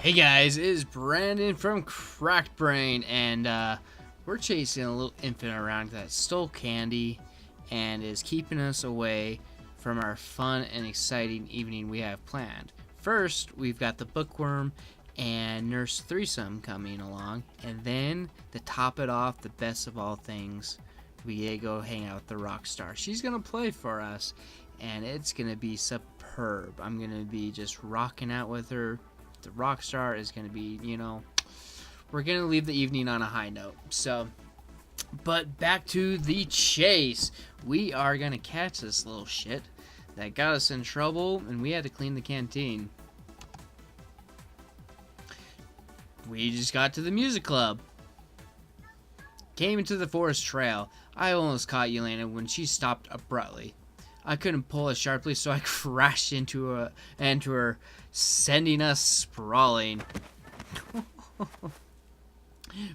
Hey guys, it is Brandon from Cracked Brain, and we're chasing a little infant around that stole candy and is keeping us away from our fun and exciting evening we have planned. First, we've got the bookworm and nurse threesome coming along, and then to top it off, the best of all things, we get to go hang out with the Rockstar. She's gonna play for us, and it's gonna be superb. I'm gonna be just rocking out with her. The Rockstar is going to be, we're going to leave the evening on a high note. So, but back to the chase. We are going to catch this little shit that got us in trouble, and we had to clean the canteen. We just got to the music club. Came into the forest trail. I almost caught Yelena when she stopped abruptly. I couldn't pull as sharply, so I crashed into her, sending us sprawling.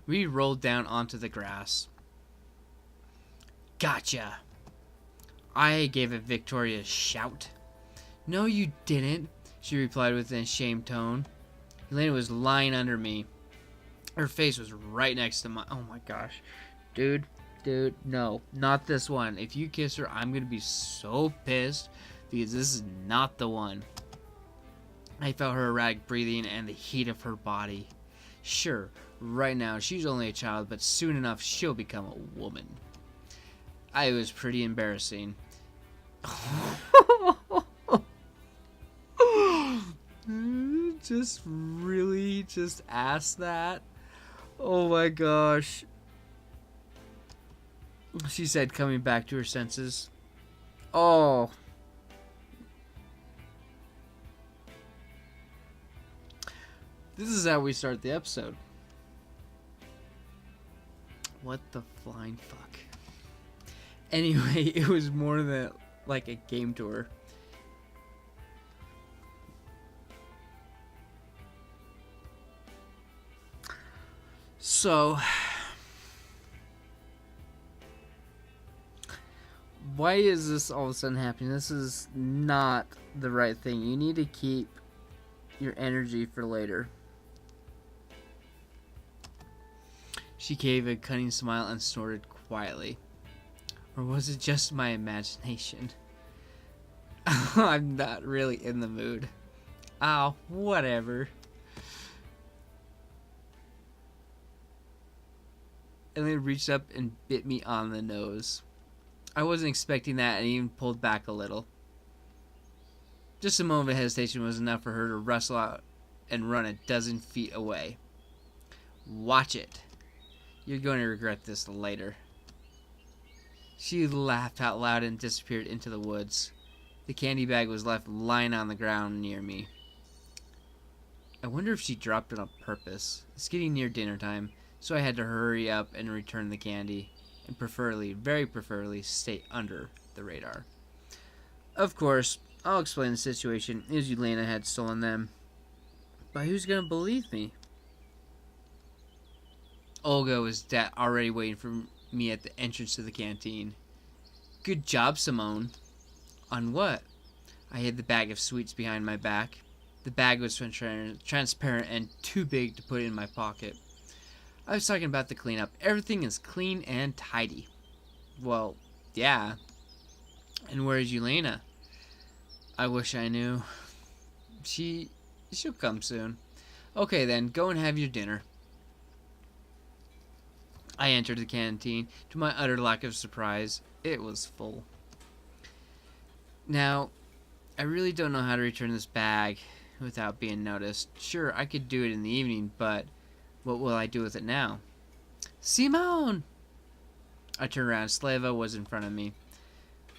We rolled down onto the grass. Gotcha! I gave a victorious shout. No, you didn't, she replied with an ashamed tone. Elena was lying under me. Her face was right next to mine. Oh my gosh. Dude, no, not this one. If you kiss her, I'm gonna be so pissed because this is not the one. I felt her erratic breathing and the heat of her body. Sure, right now she's only a child, but soon enough she'll become a woman. It was pretty embarrassing. Just ask that? Oh my gosh. She said, coming back to her senses. Oh. This is how we start the episode. What the flying fuck? Anyway, it was more than like a game to her. So, why is this all of a sudden happening? This is not the right thing. You need to keep your energy for later. She gave a cunning smile and snorted quietly. Or was it just my imagination? I'm not really in the mood. Oh, whatever. And then reached up and bit me on the nose. I wasn't expecting that and even pulled back a little. Just a moment of hesitation was enough for her to wrestle out and run a dozen feet away. Watch it. You're going to regret this later. She laughed out loud and disappeared into the woods. The candy bag was left lying on the ground near me. I wonder if she dropped it on purpose. It's getting near dinner time, so I had to hurry up and return the candy, and very preferably, stay under the radar. Of course, I'll explain the situation. It was Yelena had stolen them. But who's gonna believe me? Olga was already waiting for me at the entrance to the canteen. Good job, Simone. On what? I hid the bag of sweets behind my back. The bag was transparent and too big to put in my pocket. I was talking about the cleanup. Everything is clean and tidy. Well, yeah. And where's Yelena? I wish I knew. She'll come soon. Okay then, go and have your dinner. I entered the canteen. To my utter lack of surprise, it was full. Now, I really don't know how to return this bag without being noticed. Sure, I could do it in the evening, but what will I do with it now? Simone! I turned around. Slava was in front of me.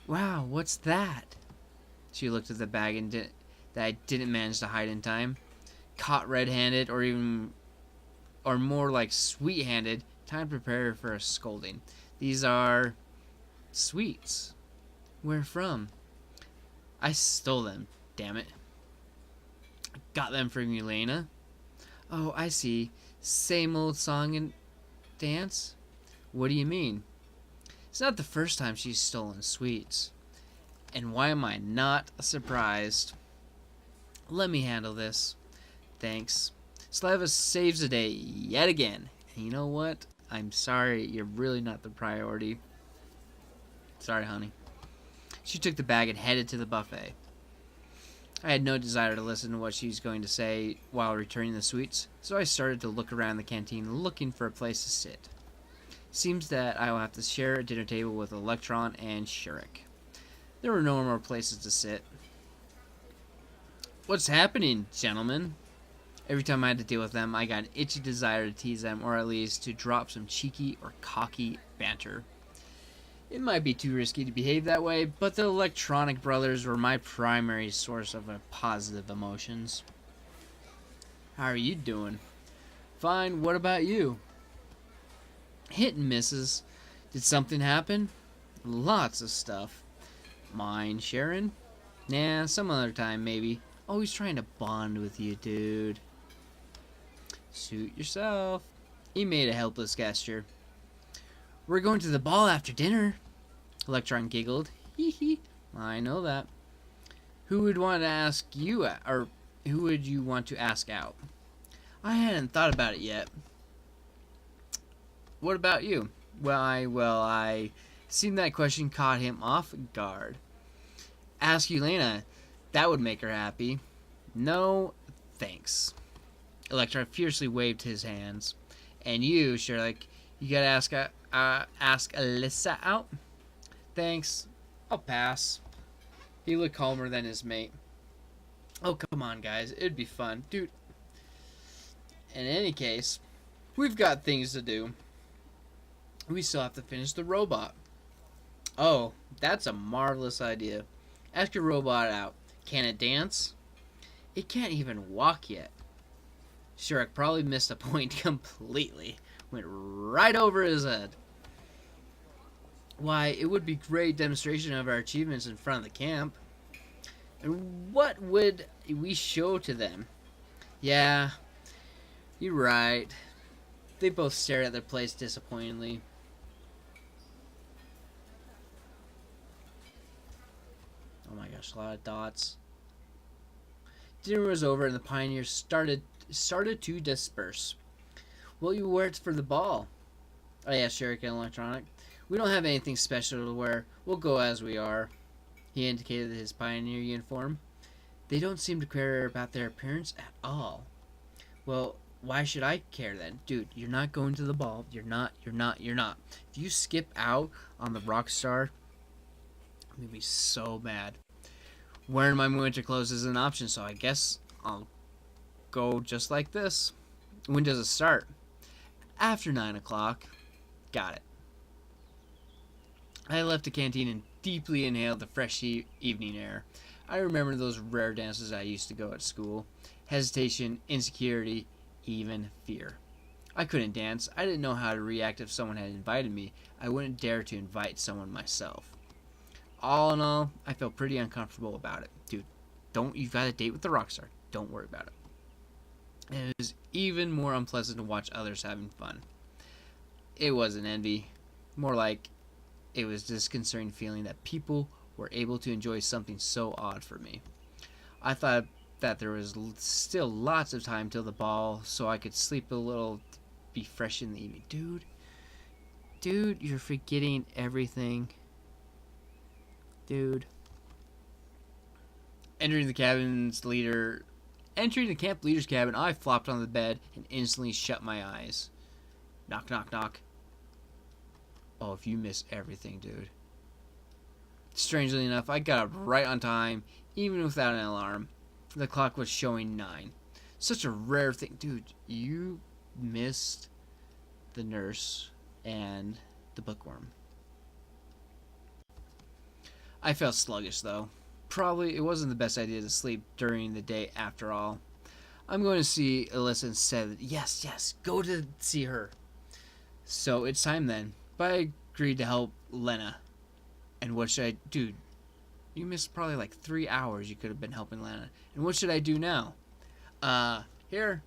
Wow, what's that? She looked at the bag and that I didn't manage to hide in time. Caught red-handed, or more like sweet-handed. Time to prepare for a scolding. These are sweets. Where from? I stole them, damn it. Got them from Yelena. Oh, I see. Same old song and dance? What do you mean? It's not the first time she's stolen sweets. And why am I not surprised? Let me handle this. Thanks. Slava saves the day yet again. And you know what? I'm sorry, you're really not the priority. Sorry, honey. She took the bag and headed to the buffet. I had no desire to listen to what she's going to say while returning the sweets, so I started to look around the canteen looking for a place to sit. Seems that I will have to share a dinner table with Electron and Shurik. There were no more places to sit. What's happening, gentlemen? Every time I had to deal with them, I got an itchy desire to tease them, or at least to drop some cheeky or cocky banter. It might be too risky to behave that way, but the electronic brothers were my primary source of positive emotions. How are you doing? Fine, what about you? Hit and misses. Did something happen? Lots of stuff. Mind sharing? Nah, some other time maybe. Always trying to bond with you, dude. Suit yourself. He made a helpless gesture. We're going to the ball after dinner. Electron giggled. Hee hee. I know that. Who would want to ask you, or who would you want to ask out? I hadn't thought about it yet. What about you? I seemed that question caught him off guard. Ask Elena. That would make her happy. No, thanks. Electron fiercely waved his hands. And you, Sherlock, you gotta ask Alyssa out? Thanks. I'll pass. He looked calmer than his mate. Oh, come on, guys. It'd be fun. Dude. In any case, we've got things to do. We still have to finish the robot. Oh, that's a marvelous idea. Ask your robot out. Can it dance? It can't even walk yet. Shrek probably missed a point completely. Went right over his head. Why, it would be a great demonstration of our achievements in front of the camp. And what would we show to them? Yeah, you're right. They both stared at their plates disappointingly. Oh my gosh, a lot of dots. Dinner was over and the pioneers started to disperse. Will you wear it for the ball? Oh yeah, Sherrick and Electronic. We don't have anything special to wear. We'll go as we are. He indicated his pioneer uniform. They don't seem to care about their appearance at all. Well, why should I care then? Dude, you're not going to the ball. You're not. If you skip out on the Rockstar, I'm going to be so mad. Wearing my winter clothes is an option, so I guess I'll go just like this. When does it start? After 9 o'clock. Got it. I left the canteen and deeply inhaled the fresh evening air. I remember those rare dances I used to go at school. Hesitation, insecurity, even fear. I couldn't dance. I didn't know how to react if someone had invited me. I wouldn't dare to invite someone myself. All in all, I felt pretty uncomfortable about it. Dude, you've got a date with the Rockstar. Don't worry about it. And it was even more unpleasant to watch others having fun. It wasn't envy. More like it was disconcerting feeling that people were able to enjoy something so odd for me. I thought that there was still lots of time till the ball, so I could sleep a little, be fresh in the evening. Dude, you're forgetting everything. Dude. Entering the camp leader's cabin, I flopped on the bed and instantly shut my eyes. Knock, knock, knock. Oh, if you miss everything, dude. Strangely enough, I got up right on time, even without an alarm. The clock was showing 9. Such a rare thing. Dude, you missed the nurse and the bookworm. I felt sluggish, though. Probably it wasn't the best idea to sleep during the day after all. I'm going to see Alyssa and said, yes, go to see her. So it's time then. But I agreed to help Lena. And what should I... Dude, you missed probably like 3 hours you could have been helping Lena. And what should I do now? Here.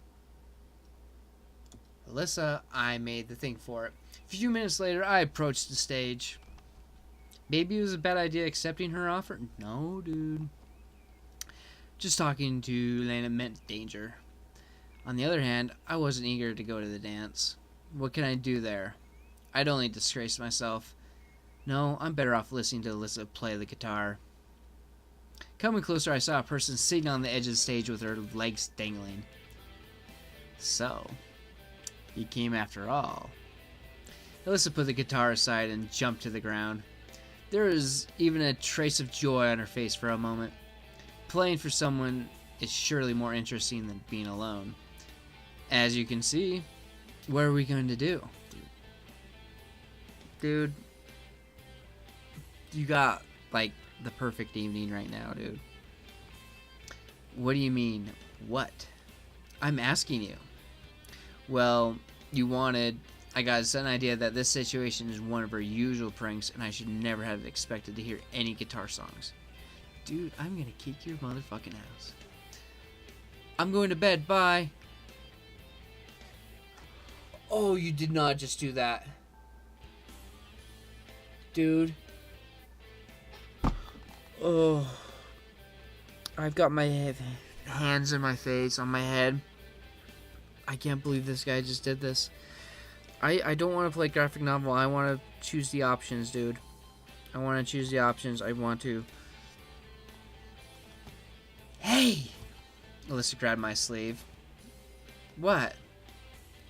Alyssa, I made the thing for it. A few minutes later, I approached the stage. Maybe it was a bad idea accepting her offer? No, dude. Just talking to Lena meant danger. On the other hand, I wasn't eager to go to the dance. What can I do there? I'd only disgrace myself. No, I'm better off listening to Alyssa play the guitar. Coming closer, I saw a person sitting on the edge of the stage with her legs dangling. So, he came after all. Alyssa put the guitar aside and jumped to the ground. There was even a trace of joy on her face for a moment. Playing for someone is surely more interesting than being alone. As you can see, what are we going to do? Dude, you got, like, the perfect evening right now, dude. What do you mean, what? I'm asking you. Well, I got a sudden idea that this situation is one of her usual pranks, and I should never have expected to hear any guitar songs. Dude, I'm gonna kick your motherfucking ass. I'm going to bed, bye. Oh, you did not just do that. Dude. Oh. I've got my hands in my face, on my head. I can't believe this guy just did this. I don't want to play graphic novel. I want to choose the options, dude. I want to choose the options. I want to. Hey! Alyssa grabbed my sleeve. What?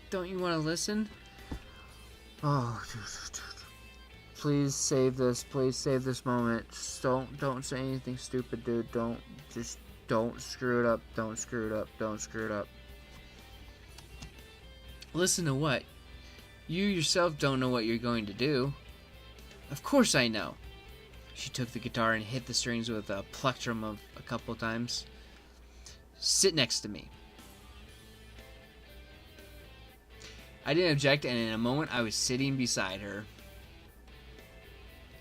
Don't you want to listen? Oh, dude. Please save this. Please save this moment. Just don't say anything stupid, dude. Don't screw it up. Don't screw it up. Don't screw it up. Listen to what? You yourself don't know what you're going to do. Of course I know. She took the guitar and hit the strings with a plectrum of a couple times. Sit next to me. I didn't object, and in a moment I was sitting beside her.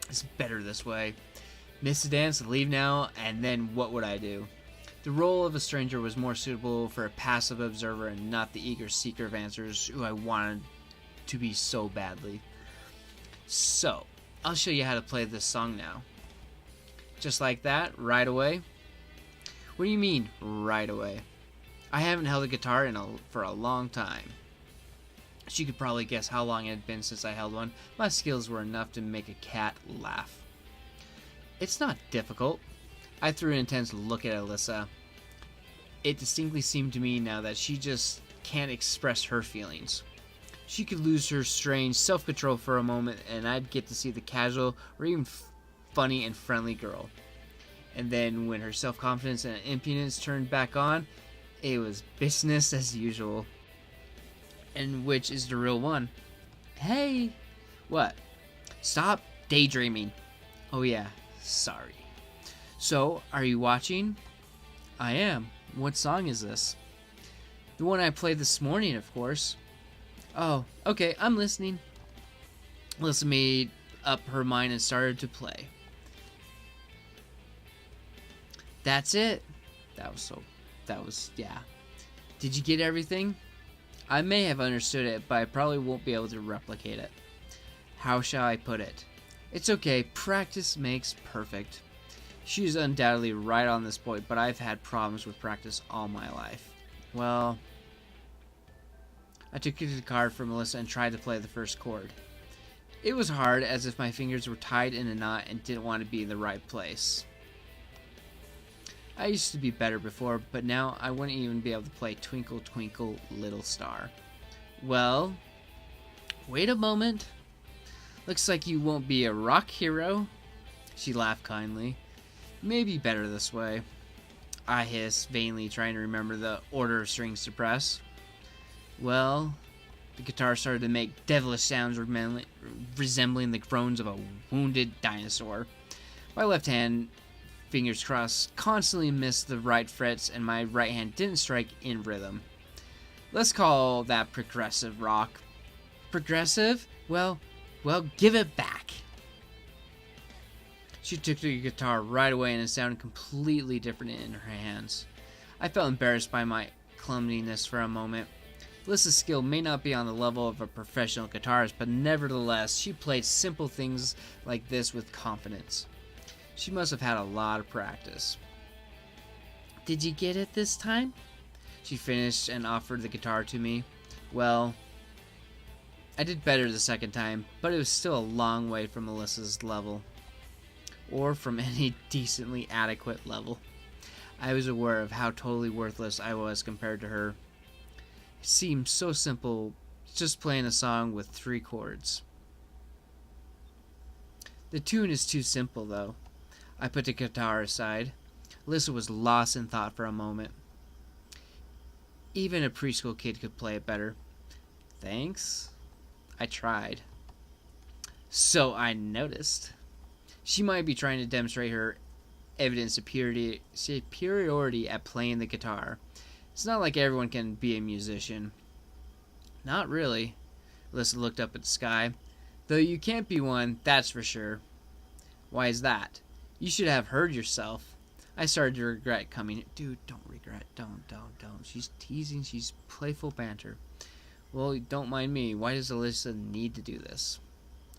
It's better this way. Miss the dance, leave now, and then what would I do? The role of a stranger was more suitable for a passive observer and not the eager seeker of answers who I wanted to be so badly. So, I'll show you how to play this song now. Just like that, right away. What do you mean, right away? I haven't held a guitar for a long time. She could probably guess how long it had been since I held one. My skills were enough to make a cat laugh. It's not difficult. I threw an intense look at Alyssa. It distinctly seemed to me now that she just can't express her feelings. She could lose her strange self-control for a moment, and I'd get to see the casual or even funny and friendly girl. And then when her self-confidence and impudence turned back on, it was business as usual. And which is the real one? Hey! What? Stop daydreaming. Oh yeah, sorry. So, are you watching? I am. What song is this? The one I played this morning, of course. Oh, okay, I'm listening. Alyssa made up her mind and started to play. That's it. Yeah. Did you get everything? I may have understood it, but I probably won't be able to replicate it. How shall I put it? It's okay, practice makes perfect. She's undoubtedly right on this point, but I've had problems with practice all my life. Well, I took the card from Melissa and tried to play the first chord. It was hard, as if my fingers were tied in a knot and didn't want to be in the right place. I used to be better before, but now I wouldn't even be able to play Twinkle Twinkle Little Star. Well, wait a moment. Looks like you won't be a rock hero. She laughed kindly. Maybe better this way. I hissed, vainly trying to remember the order of strings to press. Well, the guitar started to make devilish sounds resembling the groans of a wounded dinosaur. My left hand, fingers crossed, constantly missed the right frets, and my right hand didn't strike in rhythm. Let's call that progressive rock. Progressive? Well, give it back. She took the guitar right away and it sounded completely different in her hands. I felt embarrassed by my clumsiness for a moment. Alyssa's skill may not be on the level of a professional guitarist, but nevertheless, she played simple things like this with confidence. She must have had a lot of practice. Did you get it this time? She finished and offered the guitar to me. Well, I did better the second time, but it was still a long way from Alyssa's level, or from any decently adequate level. I was aware of how totally worthless I was compared to her. It seemed so simple, just playing a song with 3 chords. The tune is too simple, though. I put the guitar aside. Alyssa was lost in thought for a moment. Even a preschool kid could play it better. Thanks. I tried. So I noticed. She might be trying to demonstrate her evident superiority at playing the guitar. It's not like everyone can be a musician. Not really. Alyssa looked up at the sky. Though you can't be one, that's for sure. Why is that? You should have heard yourself. I started to regret coming. Dude, don't regret. Don't. She's teasing. She's playful banter. Well, don't mind me. Why does Alyssa need to do this?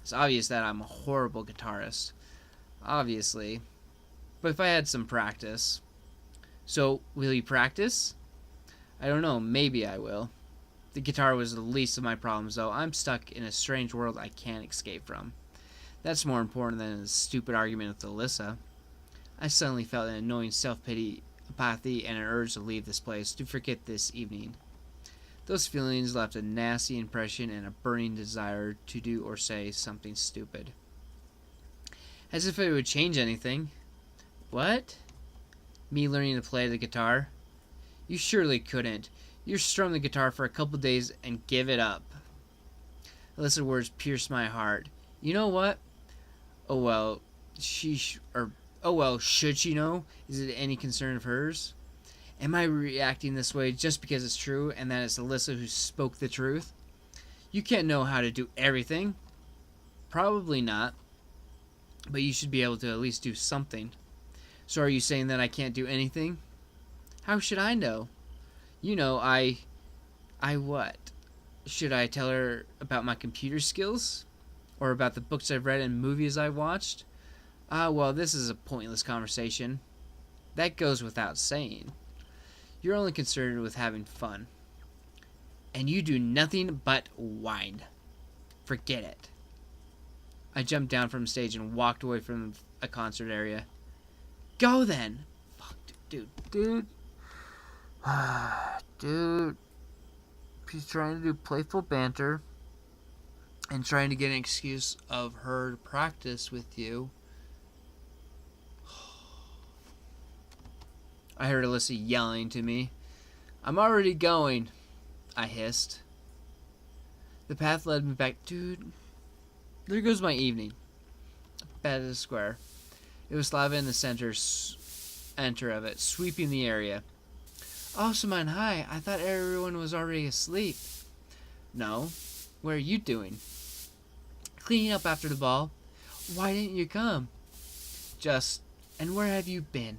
It's obvious that I'm a horrible guitarist. Obviously. But if I had some practice. So, will you practice? I don't know. Maybe I will. The guitar was the least of my problems, though. I'm stuck in a strange world I can't escape from. That's more important than a stupid argument with Alyssa. I suddenly felt an annoying self-pity, apathy, and an urge to leave this place, to forget this evening. Those feelings left a nasty impression and a burning desire to do or say something stupid. As if it would change anything. What? Me learning to play the guitar? You surely couldn't. You strum the guitar for a couple days and give it up. Alyssa's words pierced my heart. You know what? Oh well, should she know? Is it any concern of hers? Am I reacting this way just because it's true and that it's Alyssa who spoke the truth? You can't know how to do everything. Probably not. But you should be able to at least do something. So are you saying that I can't do anything? How should I know? You know, I what? Should I tell her about my computer skills? Or about the books I've read and movies I've watched? Well, this is a pointless conversation. That goes without saying. You're only concerned with having fun. And you do nothing but whine. Forget it. I jumped down from the stage and walked away from a concert area. Go then! Fuck, dude. Dude. She's trying to do playful banter and trying to get an excuse of her to practice with you. I heard Alyssa yelling to me. I'm already going, I hissed. The path led me back. Dude, there goes my evening. Back at the square. It was Slava in the center of it, sweeping the area. Oh, Simon, hi. I thought everyone was already asleep. No. What are you doing? Cleaning up after the ball. Why didn't you come? And where have you been?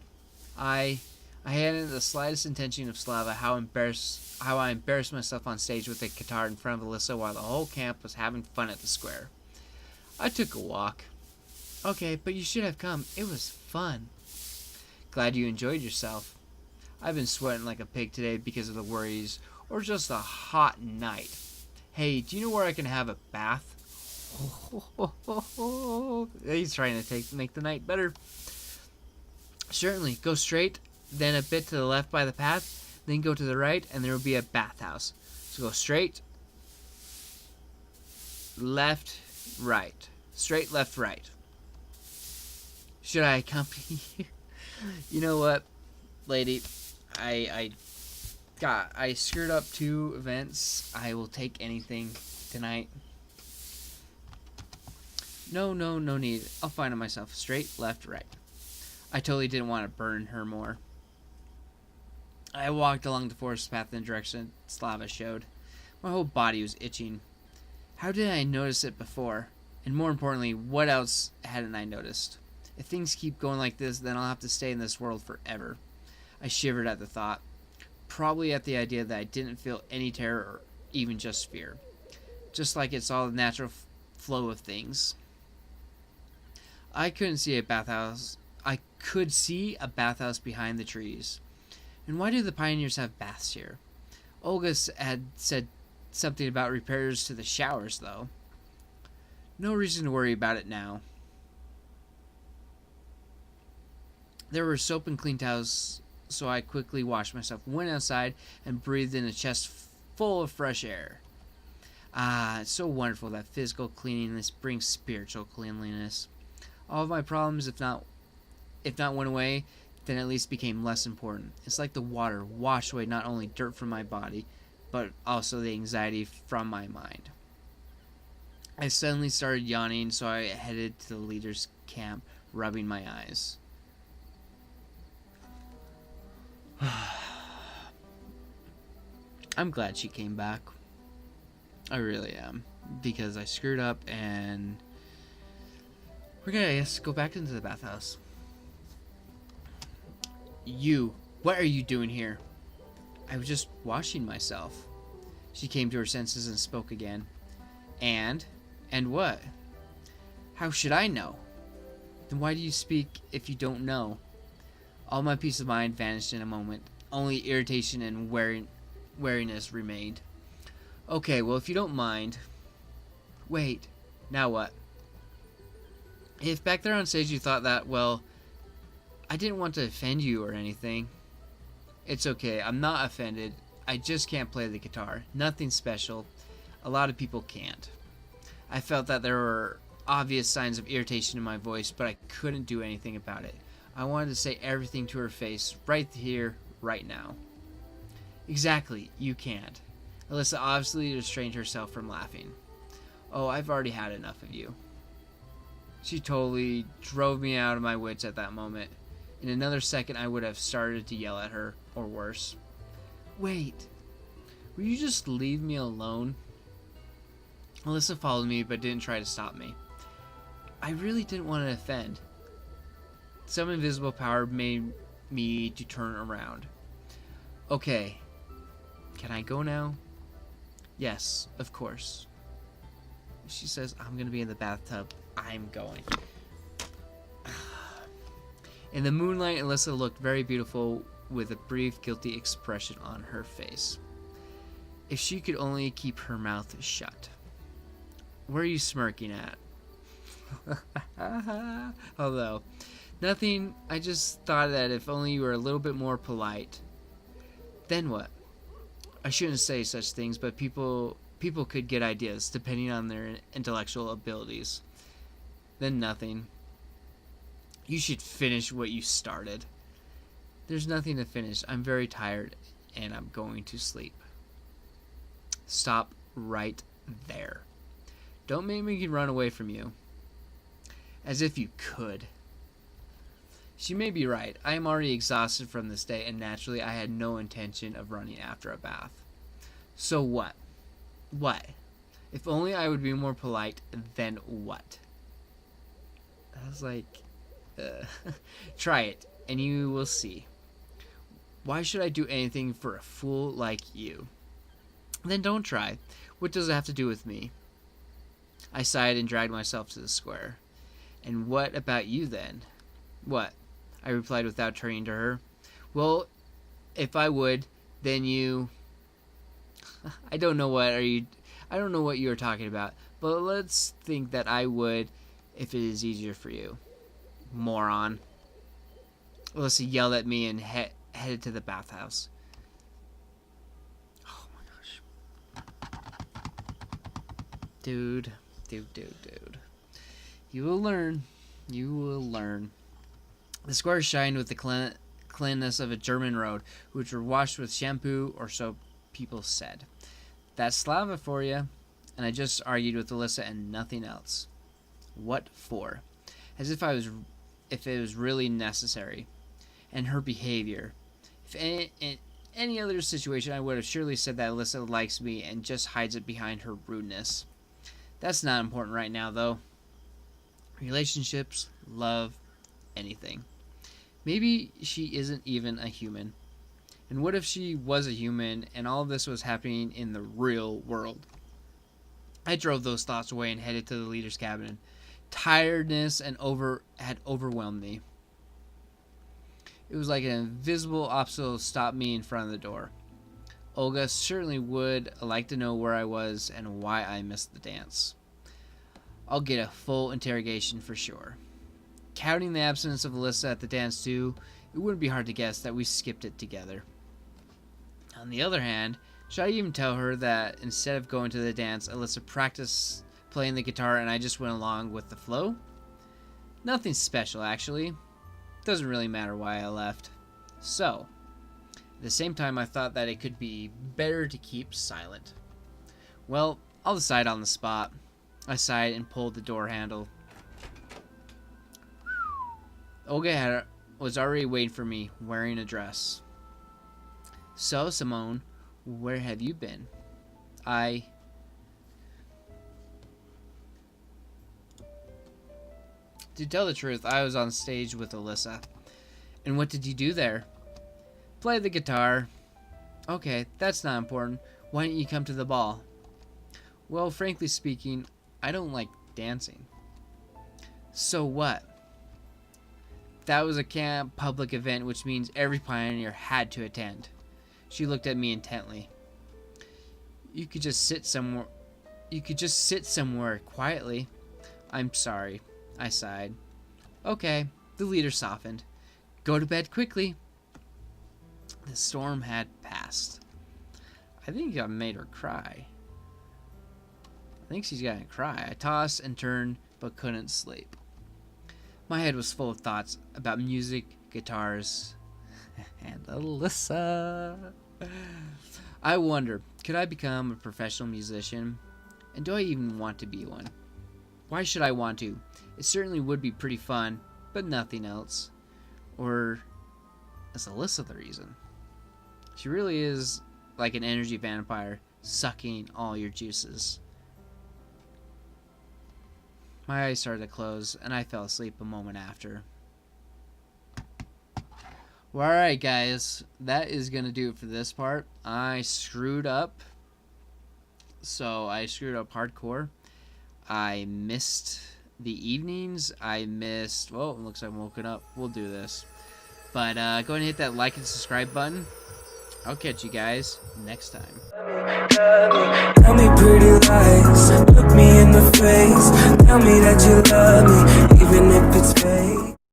I hadn't the slightest intention of Slava how I embarrassed myself on stage with a guitar in front of Alyssa while the whole camp was having fun at the square. I took a walk. Okay, but you should have come. It was fun. Glad you enjoyed yourself. I've been sweating like a pig today because of the worries, or just a hot night. Hey, do you know where I can have a bath? He's trying to make the night better. Certainly. Go straight, then a bit to the left by the path, then go to the right, and there will be a bathhouse. So go straight, left, right. Straight, left, right. Should I accompany you? You know what, lady? I screwed up 2 events. I will take anything tonight. No need. I'll find it myself. Straight, left, right. I totally didn't want to burn her more. I walked along the forest path in the direction Slava showed. My whole body was itching. How did I notice it before? And more importantly, what else hadn't I noticed? If things keep going like this, then I'll have to stay in this world forever. I shivered at the thought. Probably at the idea that I didn't feel any terror or even just fear. Just like it's all the natural flow of things. I could see a bathhouse behind the trees. And why do the pioneers have baths here? Olga had said something about repairs to the showers, though. No reason to worry about it now. There were soap and clean towels, so I quickly washed myself, went outside, and breathed in a chest full of fresh air. Ah, it's so wonderful that physical cleanliness brings spiritual cleanliness. All of my problems, if not went away, then at least became less important. It's like the water washed away not only dirt from my body, but also the anxiety from my mind. I suddenly started yawning, so I headed to the leader's camp, rubbing my eyes. I'm glad she came back. I really am. Because I screwed up and we're gonna, I guess, go back into the bathhouse. You, what are you doing here? I was just washing myself. She came to her senses and spoke again. And what? How should I know? Then why do you speak if you don't know? All my peace of mind vanished in a moment. Only irritation and wariness remained. Okay, well, if you don't mind... Wait, now what? If back there on stage you thought that, well, I didn't want to offend you or anything. It's okay, I'm not offended. I just can't play the guitar. Nothing special. A lot of people can't. I felt that there were obvious signs of irritation in my voice, but I couldn't do anything about it. I wanted to say everything to her face, right here, right now. Exactly, you can't. Alyssa obviously restrained herself from laughing. Oh, I've already had enough of you. She totally drove me out of my wits at that moment. In another second, I would have started to yell at her, or worse. Wait, will you just leave me alone? Alyssa followed me, but didn't try to stop me. I really didn't want to offend. Some invisible power made me to turn around. Okay, can I go now? Yes, of course. She says, I'm going to be in the bathtub. I'm going. In the moonlight, Alyssa looked very beautiful with a brief, guilty expression on her face. If she could only keep her mouth shut. Where are you smirking at? Although, nothing, I just thought that if only you were a little bit more polite. Then what? I shouldn't say such things, but people could get ideas depending on their intellectual abilities. Then nothing. You should finish what you started. There's nothing to finish. I'm very tired and I'm going to sleep. Stop right there. Don't make me run away from you. As if you could. She may be right. I am already exhausted from this day, and naturally I had no intention of running after a bath. So what? What? If only I would be more polite, then what? I was like, try it, and you will see. Why should I do anything for a fool like you? Then don't try. What does it have to do with me? I sighed and dragged myself to the square. And what about you then? What? I replied without turning to her. Well, if I would, then you... I don't know what you are talking about, but let's think that I would if it is easier for you. Moron. Alyssa yelled at me and headed to the bathhouse. Oh my gosh. Dude. You will learn. You will learn. The square shined with the cleanness of a German road, which were washed with shampoo, or so people said. That's Slava for you. And I just argued with Alyssa and nothing else. What for? As if it was really necessary. And her behavior. If in any other situation, I would have surely said that Alyssa likes me and just hides it behind her rudeness. That's not important right now, though. Relationships, love, anything. Maybe she isn't even a human. And what if she was a human and all this was happening in the real world? I drove those thoughts away and headed to the leader's cabin. Tiredness and had overwhelmed me. It was like an invisible obstacle stopped me in front of the door. Olga certainly would like to know where I was and why I missed the dance. I'll get a full interrogation for sure. Counting the absence of Alyssa at the dance too, it wouldn't be hard to guess that we skipped it together. On the other hand, should I even tell her that instead of going to the dance, Alyssa practiced playing the guitar and I just went along with the flow? Nothing special, actually. Doesn't really matter why I left. So, at the same time, I thought that it could be better to keep silent. Well, I'll decide on the spot. I sighed and pulled the door handle. Olga was already waiting for me, wearing a dress. So, Simone, where have you been? To tell the truth, I was on stage with Alyssa. And what did you do there? Play the guitar. Okay, that's not important. Why didn't you come to the ball? Well, frankly speaking, I don't like dancing. So what? That was a camp public event, which means every pioneer had to attend. She looked at me intently. You could just sit somewhere quietly. I'm sorry, I sighed. Okay, the leader softened. Go to bed quickly. The storm had passed. I think I made her cry. I think she's gonna cry. I tossed and turned, but couldn't sleep. My head was full of thoughts about music, guitars, and Alyssa. I wonder, could I become a professional musician? And do I even want to be one? Why should I want to? It certainly would be pretty fun, but nothing else. Or is Alyssa the reason? She really is like an energy vampire, sucking all your juices. My eyes started to close, and I fell asleep a moment after. Well, alright guys, that is going to do it for this part. I screwed up. So, I screwed up hardcore. I missed the evenings. I missed... Well, it looks like I'm woken up. We'll do this. But, go ahead and hit that like and subscribe button. I'll catch you guys next time. Tell me pretty lies, look me in the face. Tell me that you love me, even if it's fake.